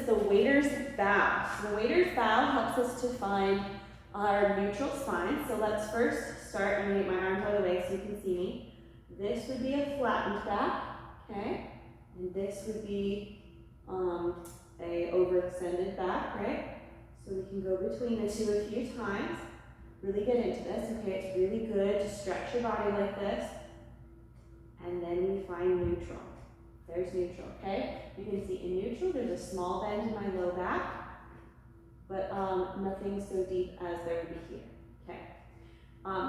is the waiter's bow. So the waiter's bow helps us to find our neutral spine. So let's first start, I'm gonna get my arms out of the way so you can see me. This would be a flattened back, okay? And this would be a overextended back, right? So we can go between the two a few times. Really get into this, okay? It's really good to stretch your body like this. And then we find neutral. There's neutral, okay? You can see in neutral, there's a small bend in my low back, but nothing so deep as there would be here, okay?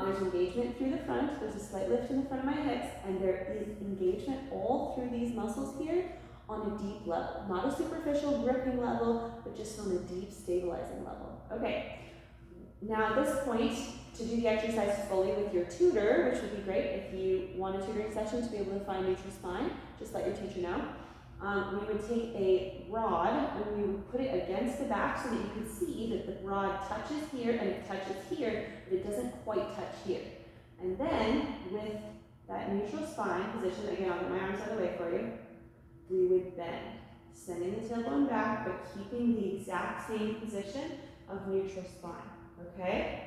There's engagement through the front, there's a slight lift in the front of my hips, and there is engagement all through these muscles here on a deep level. Not a superficial gripping level, but just on a deep stabilizing level. Okay, now at this point, to do the exercise fully with your tutor, which would be great if you want a tutoring session to be able to find neutral spine, just let your teacher know. We would take a rod and we would put it against the back so that you can see that the rod touches here and it touches here, but it doesn't quite touch here. And then with that neutral spine position, again, I'll get my arms out of the way for you, we would bend, sending the tailbone back, but keeping the exact same position of neutral spine, okay?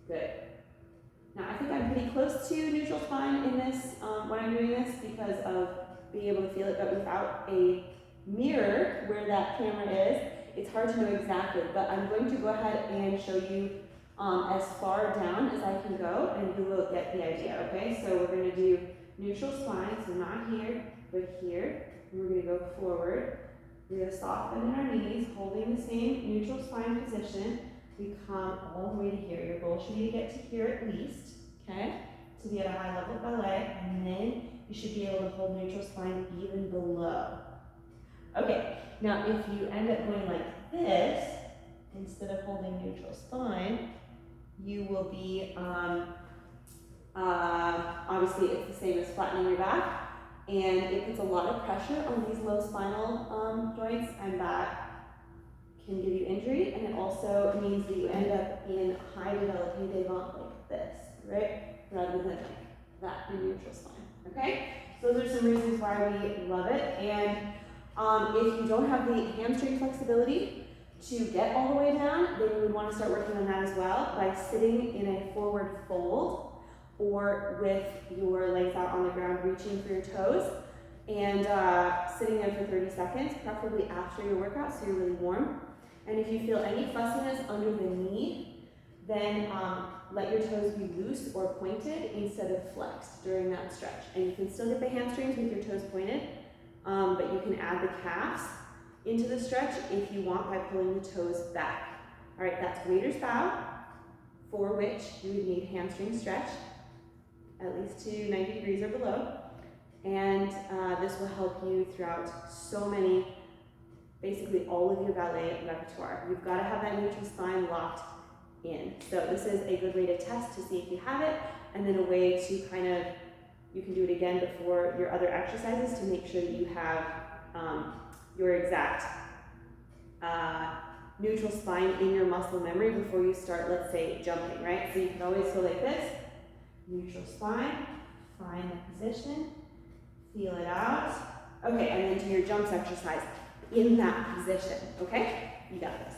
Good. Now I think I'm pretty close to neutral spine in this, when I'm doing this, because of being able to feel it, but without a mirror where that camera is, it's hard to know exactly, but I'm going to go ahead and show you as far down as I can go, and you will get the idea, okay? So we're gonna do neutral spine, so not here, but here, and we're gonna go forward. We're gonna soften in our knees, holding the same neutral spine position. We come all the way to here. Your goal should be to get to here at least, okay? To be at a high level of ballet, and then you should be able to hold neutral spine even below. Okay, now if you end up going like this, instead of holding neutral spine, you will be, obviously it's the same as flattening your back, and it puts a lot of pressure on these low spinal joints, and that can give you injury, and it also means that you end up in high développé devant like this, right? Rather than like that in neutral spine, okay? So those are some reasons why we love it, and if you don't have the hamstring flexibility to get all the way down, then you would want to start working on that as well by sitting in a forward fold or with your legs out on the ground, reaching for your toes, and sitting there for 30 seconds, preferably after your workout so you're really warm. And if you feel any fussiness under the knee, then let your toes be loose or pointed instead of flexed during that stretch. And you can still get the hamstrings with your toes pointed, but you can add the calves into the stretch if you want by pulling the toes back. All right, that's waiter's bow, for which you would need hamstring stretch, at least to 90 degrees or below. And this will help you throughout so many, basically all of your ballet repertoire. You've got to have that neutral spine locked in. So this is a good way to test to see if you have it, and then a way to kind of, you can do it again before your other exercises to make sure that you have your exact neutral spine in your muscle memory before you start, let's say, jumping, right? So you can always go like this, neutral spine, find the position, feel it out. Okay, and then do your jumps exercise in that position, okay? You got this.